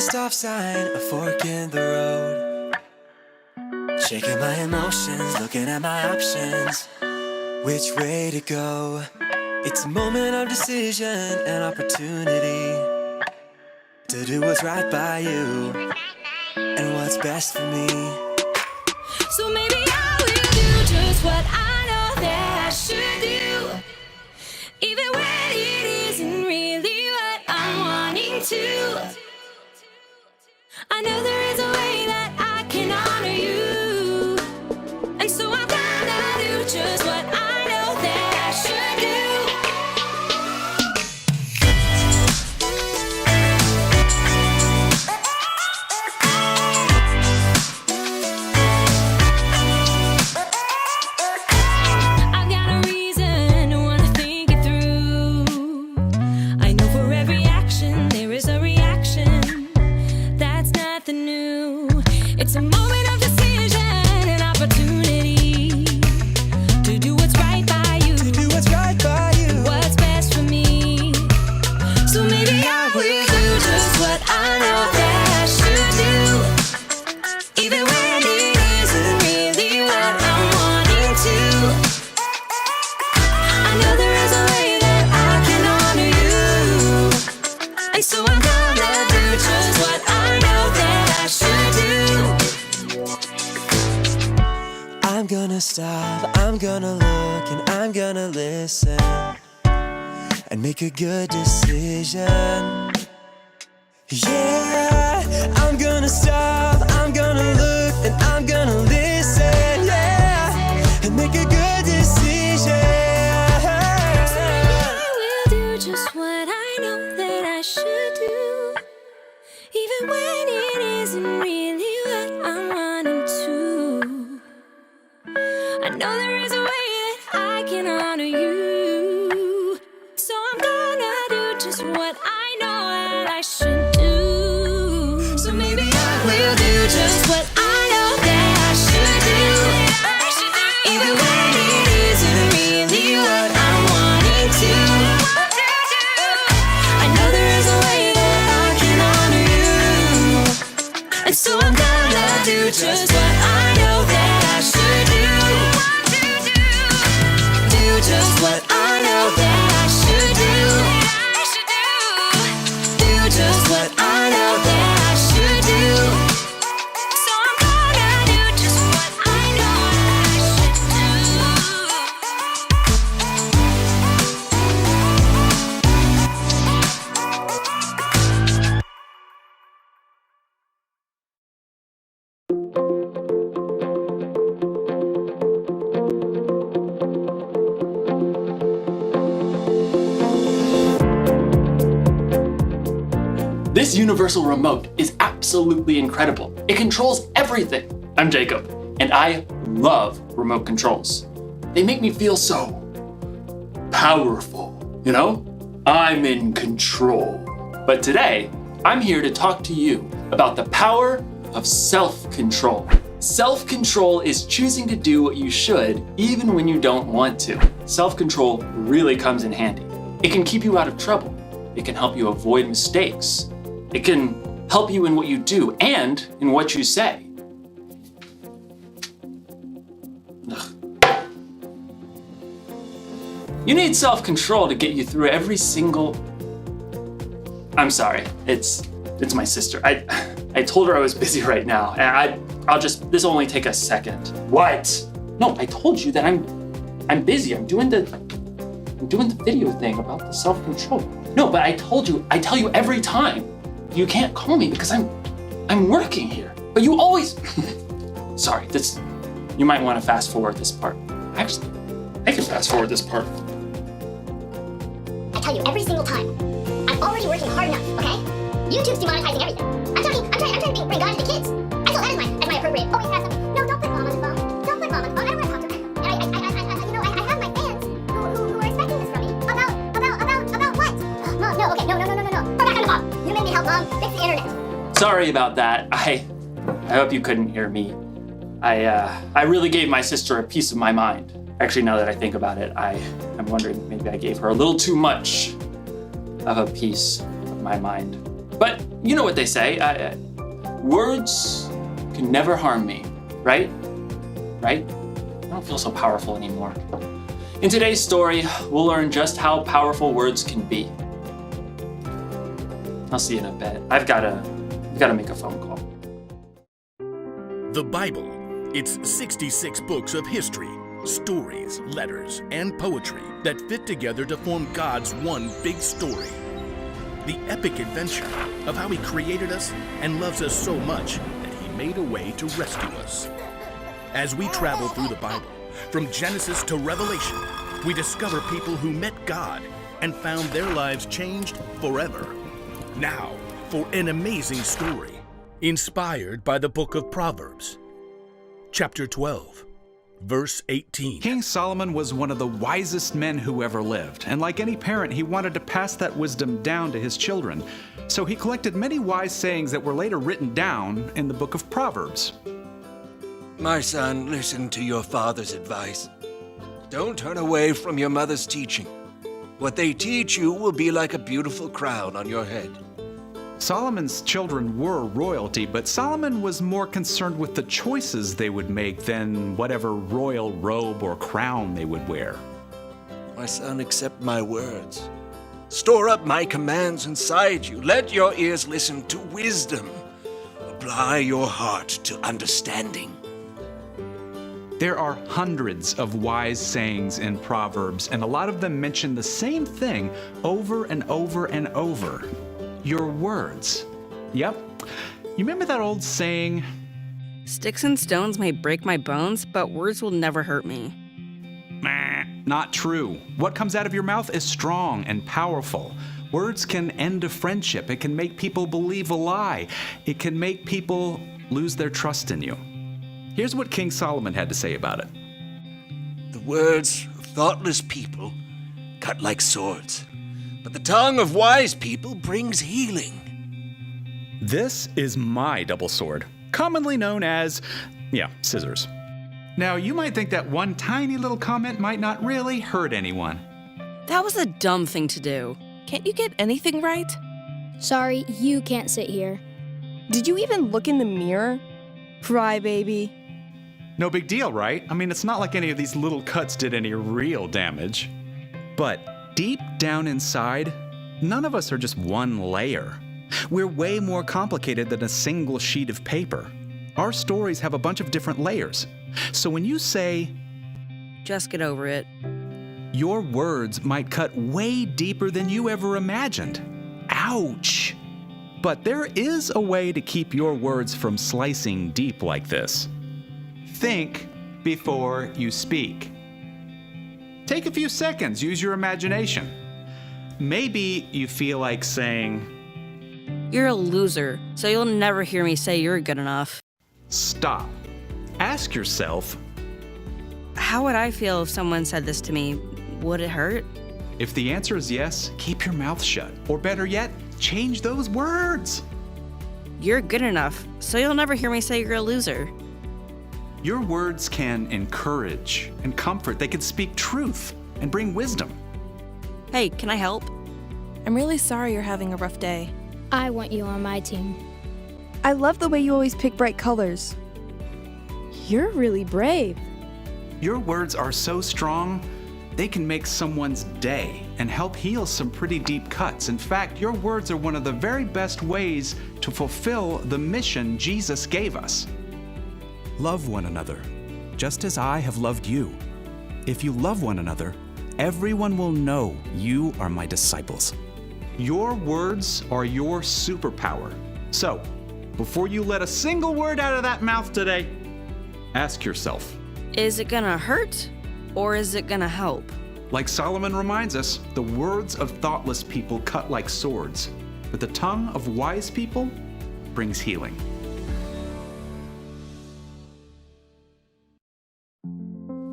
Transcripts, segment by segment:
stop sign, a fork in the road. Shaking my emotions, looking at my options. Which way to go? It's a moment of decision and opportunity to do what's right by you and what's best for me. So maybe I will do just what I know that I should do, even when it isn't really what I'm wanting to. I know there is a way that I can honor you, and so I'm gonna do just what I know that I should do. I've got a reason to wanna think it through. I know for every action there is a reaction. That's nothing new. It's a moment of decision and opportunity to do what's right by you, To do what's right by you. what's best for me. So maybe I will do just what I know that I should do, even when it isn't really what I'm wanting to. I know there is a way that I can honor you, and so I'm gonna do just what I know that I should do. I'm gonna stop, I'm gonna look, and I'm gonna listen and make a good decision. Yeah, I'm gonna stop, I'm gonna look, and I'm gonna listen, yeah, and make a good decision. I will do just what I know that I should do, even when it isn't really what I'm wanting to. I know there is a way that I can honor you, so I'm gonna do just what I know that I should do. So maybe I will do just what I know that I should do, even when it isn't really what I'm wanting to. I know there is a way that I can honor you, and so I'm gonna do just what I know that I should do. Do just what I know that I should do. Do just what I know that I should do. So I'm gonna do just what I know I should This universal remote is absolutely incredible. It controls everything. I'm Jacob, and I love remote controls. They make me feel so powerful, you know? I'm in control. But today, I'm here to talk to you about the power of self-control. Self-control is choosing to do what you should even when you don't want to. Self-control really comes in handy. It can keep you out of trouble. It can help you avoid mistakes. It can help you in what you do and in what you say. Ugh. You need self-control to get you through every single... I'm sorry, it's my sister. I told her I was busy right now, and this'll only take a second. What? No, I told you that I'm busy. I'm doing the video thing about the self-control. No, but I tell you every time. You can't call me because I'm working here. But you always... Sorry, you might want to fast forward this part. Actually, I can fast forward this part. I tell you every single time, I'm already working hard enough, okay? YouTube's demonetizing everything. I'm trying to bring God into the kids. I feel that as my appropriate. Oh, wait, can I have something? No, don't put mom on the phone. Don't put mom on the phone. I don't want to talk to her. And I have my fans who are expecting this from me. About what? Mom, no, okay, no. Put back on the phone. You made me help mom fix the internet. Sorry about that. I hope you couldn't hear me. I really gave my sister a piece of my mind. Actually, now that I think about it, I'm wondering maybe I gave her a little too much of a piece of my mind. But you know what they say, words can never harm me, right? Right? I don't feel so powerful anymore. In today's story, we'll learn just how powerful words can be. I'll see you in a bit. I've gotta make a phone call. The Bible. It's 66 books of history, stories, letters, and poetry that fit together to form God's one big story. The epic adventure of how He created us and loves us so much that He made a way to rescue us. As we travel through the Bible, from Genesis to Revelation, we discover people who met God and found their lives changed forever. Now, for an amazing story, inspired by the book of Proverbs. Chapter 12, verse 18. King Solomon was one of the wisest men who ever lived, and like any parent, he wanted to pass that wisdom down to his children. So he collected many wise sayings that were later written down in the book of Proverbs. My son, listen to your father's advice. Don't turn away from your mother's teaching. What they teach you will be like a beautiful crown on your head. Solomon's children were royalty, but Solomon was more concerned with the choices they would make than whatever royal robe or crown they would wear. My son, accept my words. Store up my commands inside you. Let your ears listen to wisdom. Apply your heart to understanding. There are hundreds of wise sayings in Proverbs, and a lot of them mention the same thing over and over and over. Your words. Yep. You remember that old saying? Sticks and stones may break my bones, but words will never hurt me. Not true. What comes out of your mouth is strong and powerful. Words can end a friendship. It can make people believe a lie. It can make people lose their trust in you. Here's what King Solomon had to say about it. The words of thoughtless people cut like swords, but the tongue of wise people brings healing. This is my double sword, commonly known as, scissors. Now, you might think that one tiny little comment might not really hurt anyone. That was a dumb thing to do. Can't you get anything right? Sorry, you can't sit here. Did you even look in the mirror? Crybaby. No big deal, right? I mean, it's not like any of these little cuts did any real damage. But deep down inside, none of us are just one layer. We're way more complicated than a single sheet of paper. Our stories have a bunch of different layers. So when you say, just get over it, your words might cut way deeper than you ever imagined. Ouch! But there is a way to keep your words from slicing deep like this. Think before you speak. Take a few seconds, use your imagination. Maybe you feel like saying, you're a loser, so you'll never hear me say you're good enough. Stop. Ask yourself, how would I feel if someone said this to me? Would it hurt? If the answer is yes, keep your mouth shut. Or better yet, change those words. You're good enough, so you'll never hear me say you're a loser. Your words can encourage and comfort. They can speak truth and bring wisdom. Hey, can I help? I'm really sorry you're having a rough day. I want you on my team. I love the way you always pick bright colors. You're really brave. Your words are so strong, they can make someone's day and help heal some pretty deep cuts. In fact, your words are one of the very best ways to fulfill the mission Jesus gave us. Love one another, just as I have loved you. If you love one another, everyone will know you are my disciples. Your words are your superpower. So, before you let a single word out of that mouth today, ask yourself, is it gonna hurt or is it gonna help? Like Solomon reminds us, the words of thoughtless people cut like swords, but the tongue of wise people brings healing.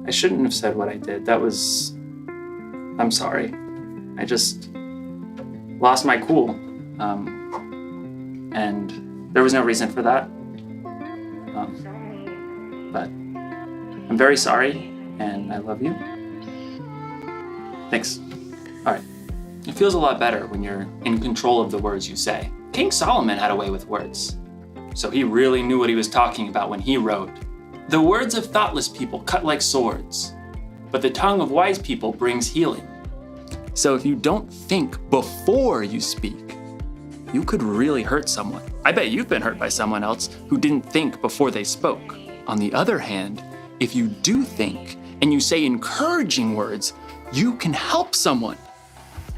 I shouldn't have said what I did. I'm sorry. I just lost my cool. And there was no reason for that. But I'm very sorry, and I love you. Thanks. All right. It feels a lot better when you're in control of the words you say. King Solomon had a way with words, so he really knew what he was talking about when he wrote, "The words of thoughtless people cut like swords, but the tongue of wise people brings healing." So if you don't think before you speak, you could really hurt someone. I bet you've been hurt by someone else who didn't think before they spoke. On the other hand, if you do think and you say encouraging words, you can help someone.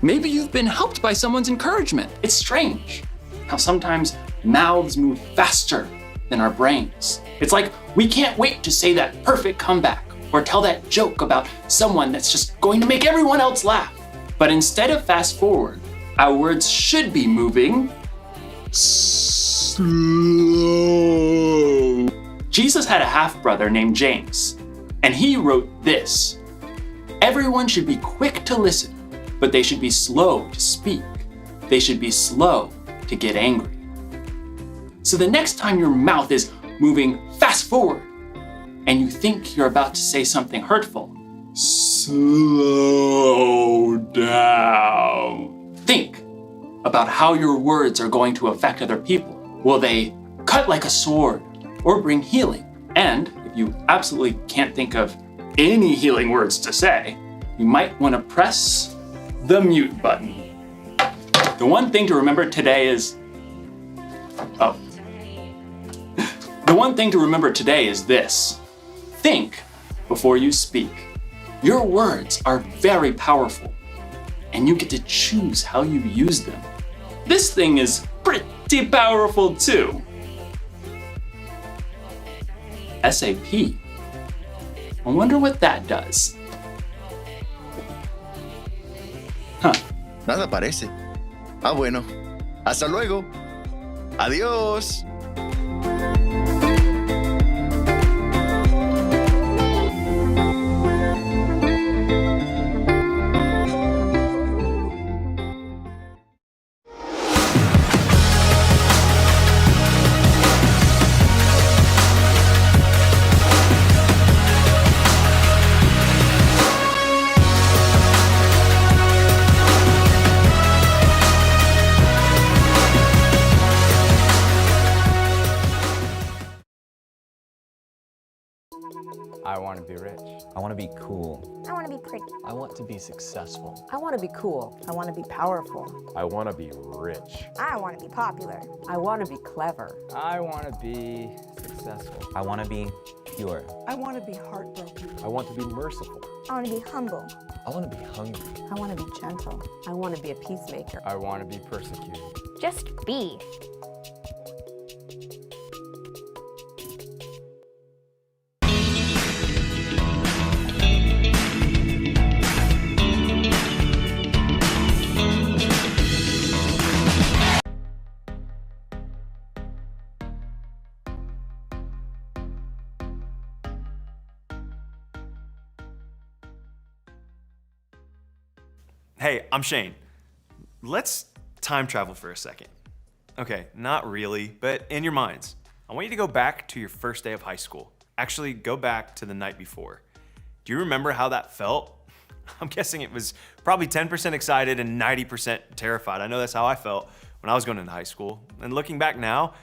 Maybe you've been helped by someone's encouragement. It's strange how sometimes mouths move faster than our brains. It's like we can't wait to say that perfect comeback or tell that joke about someone that's just going to make everyone else laugh. But instead of fast forward, our words should be moving slow. Jesus had a half-brother named James, and he wrote this: "Everyone should be quick to listen, but they should be slow to speak. They should be slow to get angry." So the next time your mouth is moving fast forward and you think you're about to say something hurtful, slow down. Think about how your words are going to affect other people. Will they cut like a sword or bring healing? And if you absolutely can't think of any healing words to say, you might want to press the mute button. The one thing to remember today is, The one thing to remember today is this: think before you speak. Your words are very powerful, and you get to choose how you use them. This thing is pretty powerful too. SAP. I wonder what that does. Nada parece. Ah, bueno. Hasta luego. Adiós. I want to be rich. I want to be cool. I want to be pretty. I want to be successful. I want to be cool. I want to be powerful. I want to be rich. I want to be popular. I want to be clever. I want to be successful. I want to be pure. I want to be heartbroken. I want to be merciful. I want to be humble. I want to be hungry. I want to be gentle. I want to be a peacemaker. I want to be persecuted. Just be. Hey, I'm Shane. Let's time travel for a second. Okay, not really, but in your minds. I want you to go back to your first day of high school. Actually, go back to the night before. Do you remember how that felt? I'm guessing it was probably 10% excited and 90% terrified. I know that's how I felt when I was going into high school. And looking back now,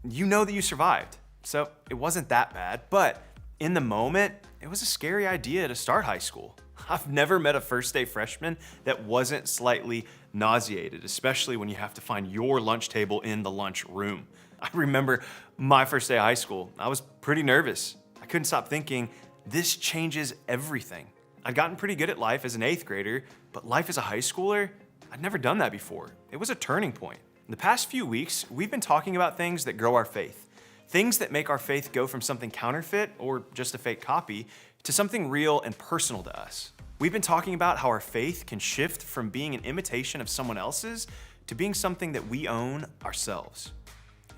you know that you survived. So it wasn't that bad, but in the moment, it was a scary idea to start high school. I've never met a first day freshman that wasn't slightly nauseated, especially when you have to find your lunch table in the lunch room. I remember my first day of high school. I was pretty nervous. I couldn't stop thinking, this changes everything. I'd gotten pretty good at life as an 8th grader, but life as a high schooler, I'd never done that before. It was a turning point. In the past few weeks, we've been talking about things that grow our faith. Things that make our faith go from something counterfeit or just a fake copy to something real and personal to us. We've been talking about how our faith can shift from being an imitation of someone else's to being something that we own ourselves.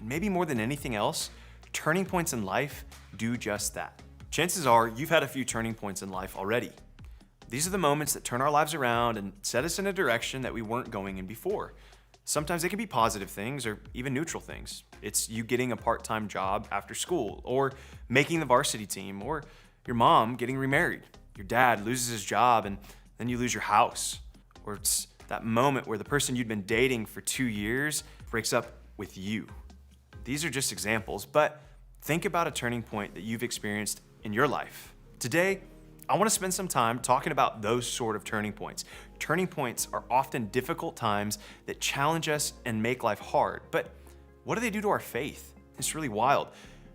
And maybe more than anything else, turning points in life do just that. Chances are you've had a few turning points in life already. These are the moments that turn our lives around and set us in a direction that we weren't going in before. Sometimes they can be positive things or even neutral things. It's you getting a part-time job after school, or making the varsity team, or your mom getting remarried. Your dad loses his job and then you lose your house. Or it's that moment where the person you'd been dating for 2 years breaks up with you. These are just examples, but think about a turning point that you've experienced in your life. Today, I want to spend some time talking about those sort of turning points. Turning points are often difficult times that challenge us and make life hard, but what do they do to our faith? It's really wild.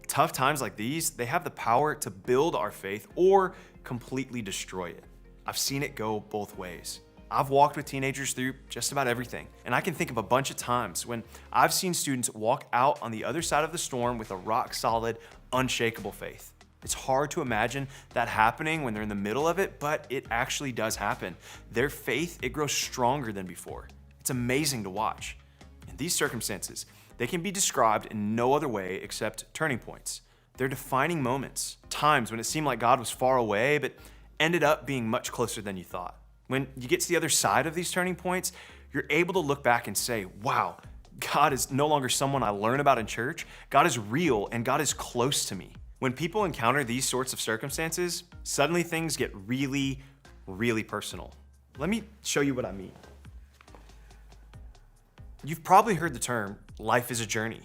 Tough times like these, they have the power to build our faith or completely destroy it. I've seen it go both ways. I've walked with teenagers through just about everything, and I can think of a bunch of times when I've seen students walk out on the other side of the storm with a rock-solid, unshakable faith. It's hard to imagine that happening when they're in the middle of it, but it actually does happen. Their faith, it grows stronger than before. It's amazing to watch. In these circumstances, they can be described in no other way except turning points. They're defining moments, times when it seemed like God was far away, but ended up being much closer than you thought. When you get to the other side of these turning points, you're able to look back and say, wow, God is no longer someone I learn about in church. God is real and God is close to me. When people encounter these sorts of circumstances, suddenly things get really, really personal. Let me show you what I mean. You've probably heard the term, life is a journey.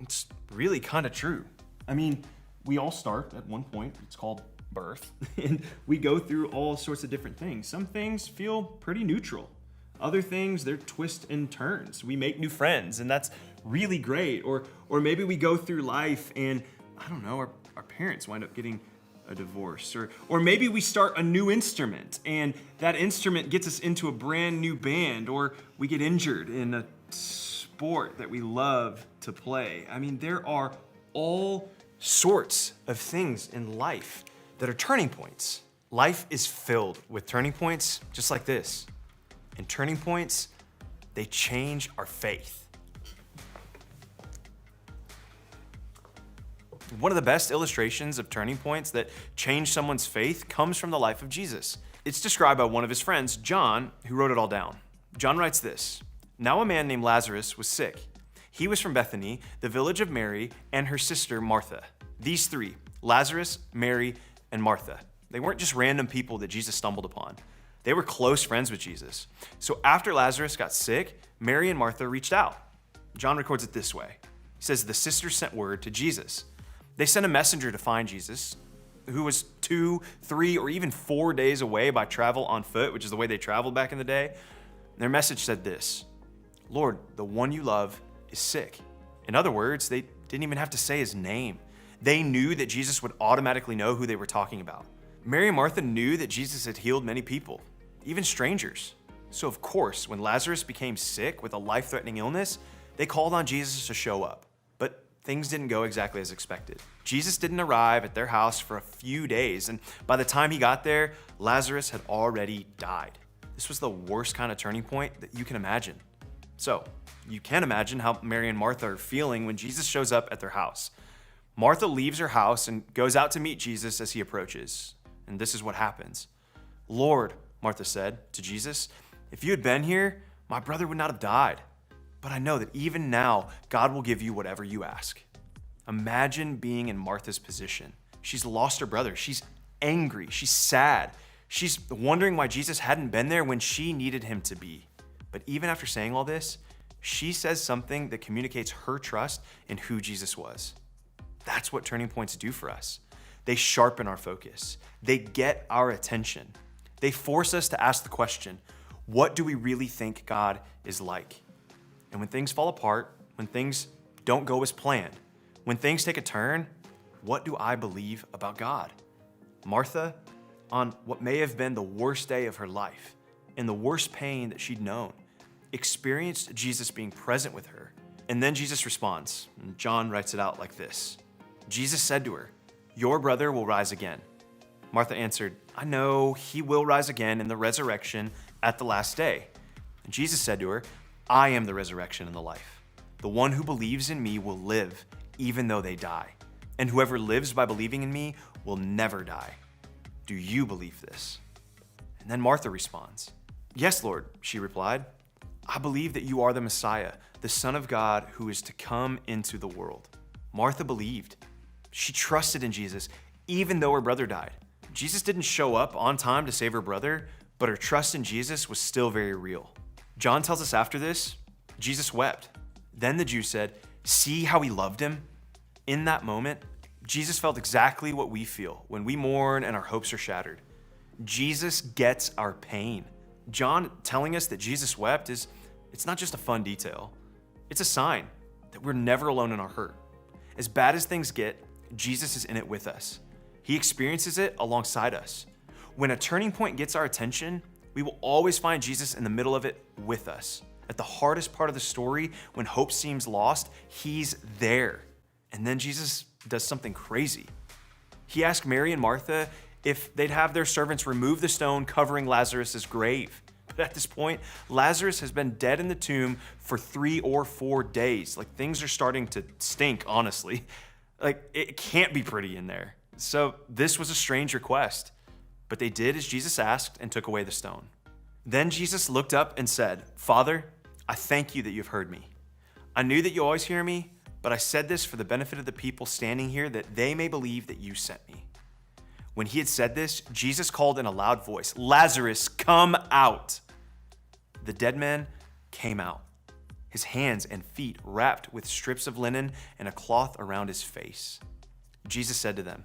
It's really kind of true. I mean, we all start at one point, it's called birth, and we go through all sorts of different things. Some things feel pretty neutral. Other things, they're twists and turns. We make new friends, and that's really great. Or maybe we go through life and, I don't know, our parents wind up getting a divorce. Or maybe we start a new instrument, and that instrument gets us into a brand new band. Or we get injured in a sport that we love to play. I mean, there are all sorts of things in life that are turning points. Life is filled with turning points just like this. And turning points, they change our faith. One of the best illustrations of turning points that change someone's faith comes from the life of Jesus. It's described by one of his friends, John, who wrote it all down. John writes this: "Now a man named Lazarus was sick. He was from Bethany, the village of Mary and her sister Martha. These three, Lazarus, Mary, and Martha, they weren't just random people that Jesus stumbled upon. They were close friends with Jesus. So after Lazarus got sick, Mary and Martha reached out." John records it this way. He says, "The sisters sent word to Jesus. They sent a messenger to find Jesus, who was 2, 3, or even 4 days away by travel on foot, which is the way they traveled back in the day. Their message said this: 'Lord, the one you love is sick.' In other words, they didn't even have to say his name. They knew that Jesus would automatically know who they were talking about. Mary and Martha knew that Jesus had healed many people, even strangers. So of course, when Lazarus became sick with a life-threatening illness, they called on Jesus to show up. But things didn't go exactly as expected. Jesus didn't arrive at their house for a few days, and by the time he got there, Lazarus had already died. This was the worst kind of turning point that you can imagine. So, you can imagine how Mary and Martha are feeling when Jesus shows up at their house. Martha leaves her house and goes out to meet Jesus as he approaches. And this is what happens. "Lord," Martha said to Jesus, "if you had been here, my brother would not have died. But I know that even now, God will give you whatever you ask." Imagine being in Martha's position. She's lost her brother. She's angry. She's sad. She's wondering why Jesus hadn't been there when she needed him to be. But even after saying all this, she says something that communicates her trust in who Jesus was. That's what turning points do for us. They sharpen our focus. They get our attention. They force us to ask the question, what do we really think God is like? And when things fall apart, when things don't go as planned, when things take a turn, what do I believe about God? Martha, on what may have been the worst day of her life and the worst pain that she'd known, experienced Jesus being present with her. And then Jesus responds, and John writes it out like this. Jesus said to her, "Your brother will rise again." Martha answered, "I know he will rise again in the resurrection at the last day." And Jesus said to her, "I am the resurrection and the life. The one who believes in me will live even though they die. And whoever lives by believing in me will never die. Do you believe this?" And then Martha responds, "Yes, Lord," she replied. "I believe that you are the Messiah, the Son of God who is to come into the world." Martha believed. She trusted in Jesus, even though her brother died. Jesus didn't show up on time to save her brother, but her trust in Jesus was still very real. John tells us after this, Jesus wept. Then the Jews said, "See how he loved him?" In that moment, Jesus felt exactly what we feel when we mourn and our hopes are shattered. Jesus gets our pain. John telling us that Jesus wept it's not just a fun detail. It's a sign that we're never alone in our hurt. As bad as things get, Jesus is in it with us. He experiences it alongside us. When a turning point gets our attention, we will always find Jesus in the middle of it with us. At the hardest part of the story, when hope seems lost, he's there. And then Jesus does something crazy. He asked Mary and Martha if they'd have their servants remove the stone covering Lazarus' grave. But at this point, Lazarus has been dead in the tomb for 3 or 4 days. Like, things are starting to stink, honestly. Like, it can't be pretty in there. So this was a strange request. But they did as Jesus asked and took away the stone. Then Jesus looked up and said, "Father, I thank you that you've heard me. I knew that you always hear me, but I said this for the benefit of the people standing here, that they may believe that you sent me." When he had said this, Jesus called in a loud voice, "Lazarus, come out." The dead man came out, his hands and feet wrapped with strips of linen and a cloth around his face. Jesus said to them,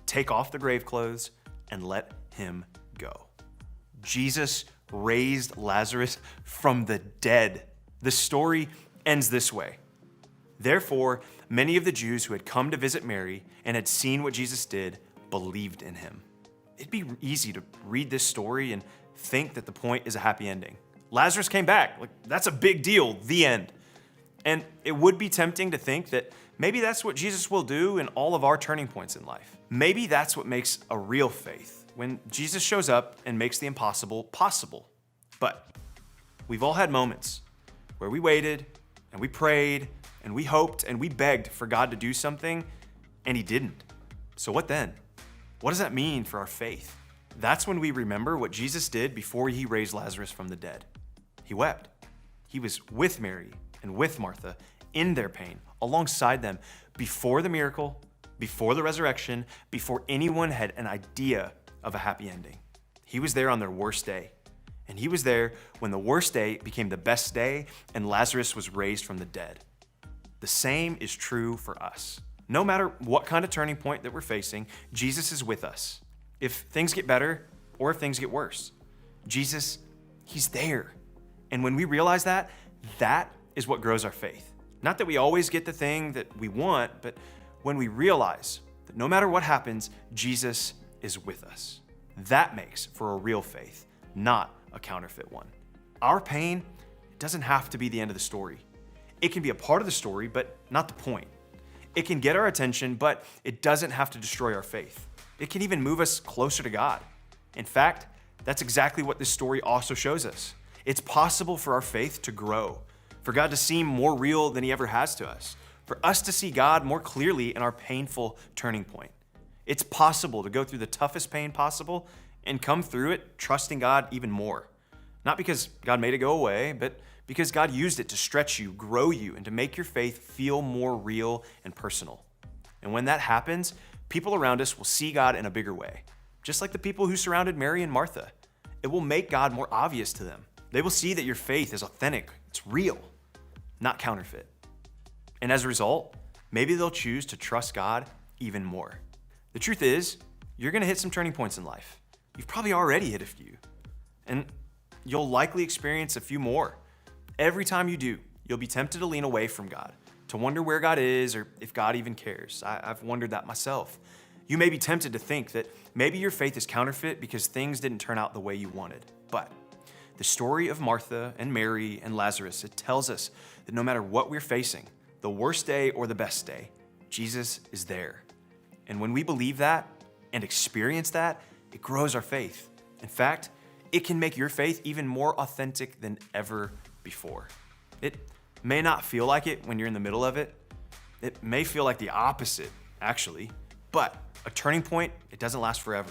"Take off the grave clothes and let him go." Jesus raised Lazarus from the dead. The story ends this way. Therefore, many of the Jews who had come to visit Mary and had seen what Jesus did believed in him. It'd be easy to read this story and think that the point is a happy ending. Lazarus came back. Like, that's a big deal. The end. And it would be tempting to think that maybe that's what Jesus will do in all of our turning points in life. Maybe that's what makes a real faith, when Jesus shows up and makes the impossible possible. But we've all had moments where we waited and we prayed and we hoped and we begged for God to do something, and he didn't. So what then? What does that mean for our faith? That's when we remember what Jesus did before he raised Lazarus from the dead. He wept. He was with Mary and with Martha in their pain, alongside them, before the miracle, before the resurrection, before anyone had an idea of a happy ending. He was there on their worst day. And he was there when the worst day became the best day and Lazarus was raised from the dead. The same is true for us. No matter what kind of turning point that we're facing, Jesus is with us. If things get better or if things get worse, Jesus, he's there. And when we realize that, that is what grows our faith. Not that we always get the thing that we want, but when we realize that no matter what happens, Jesus is with us. That makes for a real faith, not a counterfeit one. Our pain doesn't have to be the end of the story. It can be a part of the story, but not the point. It can get our attention, but it doesn't have to destroy our faith. It can even move us closer to God. In fact, that's exactly what this story also shows us. It's possible for our faith to grow, for God to seem more real than he ever has to us, for us to see God more clearly in our painful turning point. It's possible to go through the toughest pain possible and come through it trusting God even more. Not because God made it go away, but because God used it to stretch you, grow you, and to make your faith feel more real and personal. And when that happens, people around us will see God in a bigger way. Just like the people who surrounded Mary and Martha. It will make God more obvious to them. They will see that your faith is authentic, it's real, not counterfeit. And as a result, maybe they'll choose to trust God even more. The truth is, you're gonna hit some turning points in life. You've probably already hit a few. And you'll likely experience a few more. Every time you do, you'll be tempted to lean away from God, to wonder where God is or if God even cares. I've wondered that myself. You may be tempted to think that maybe your faith is counterfeit because things didn't turn out the way you wanted. But the story of Martha and Mary and Lazarus, it tells us that no matter what we're facing, the worst day or the best day, Jesus is there. And when we believe that and experience that, it grows our faith. In fact, it can make your faith even more authentic than ever before. It may not feel like it when you're in the middle of it. It may feel like the opposite, actually. But a turning point, it doesn't last forever.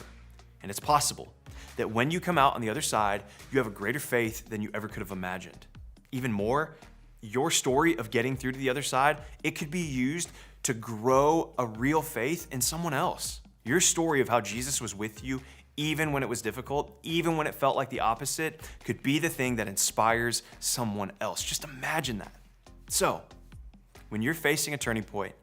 And it's possible that when you come out on the other side, you have a greater faith than you ever could have imagined. Even more, your story of getting through to the other side, it could be used to grow a real faith in someone else. Your story of how Jesus was with you, even when it was difficult, even when it felt like the opposite, could be the thing that inspires someone else. Just imagine that. So, when you're facing a turning point,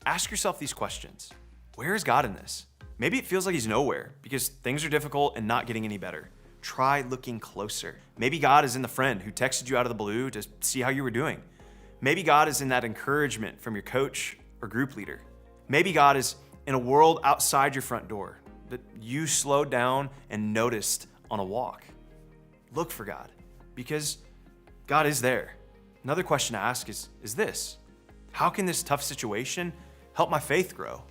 ask yourself these questions. Where is God in this? Maybe it feels like he's nowhere because things are difficult and not getting any better. Try looking closer. Maybe God is in the friend who texted you out of the blue to see how you were doing. Maybe God is in that encouragement from your coach or group leader. Maybe God is in a world outside your front door that you slowed down and noticed on a walk. Look for God because God is there. Another question to ask is this: how can this tough situation help my faith grow?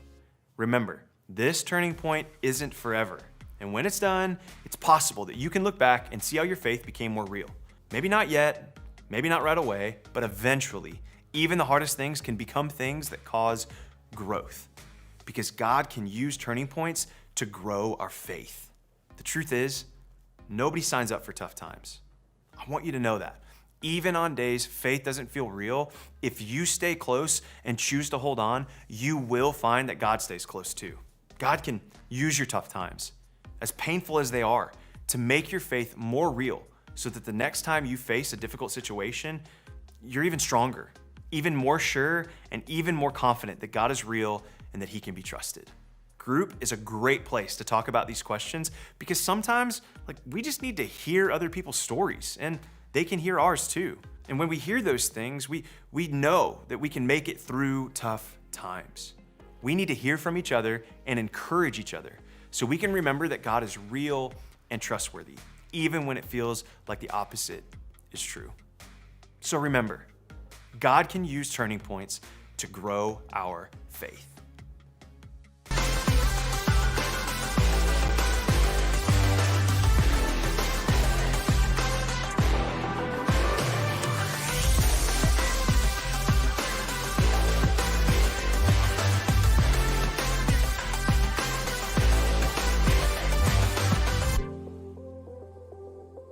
Remember, this turning point isn't forever. And when it's done, it's possible that you can look back and see how your faith became more real. Maybe not yet, maybe not right away, but eventually, even the hardest things can become things that cause growth. Because God can use turning points to grow our faith. The truth is, nobody signs up for tough times. I want you to know that. Even on days faith doesn't feel real, if you stay close and choose to hold on, you will find that God stays close too. God can use your tough times, as painful as they are, to make your faith more real so that the next time you face a difficult situation, you're even stronger, even more sure, and even more confident that God is real and that he can be trusted. Group is a great place to talk about these questions because sometimes we just need to hear other people's stories and they can hear ours too. And when we hear those things, we know that we can make it through tough times. We need to hear from each other and encourage each other so we can remember that God is real and trustworthy, even when it feels like the opposite is true. So remember, God can use turning points to grow our faith.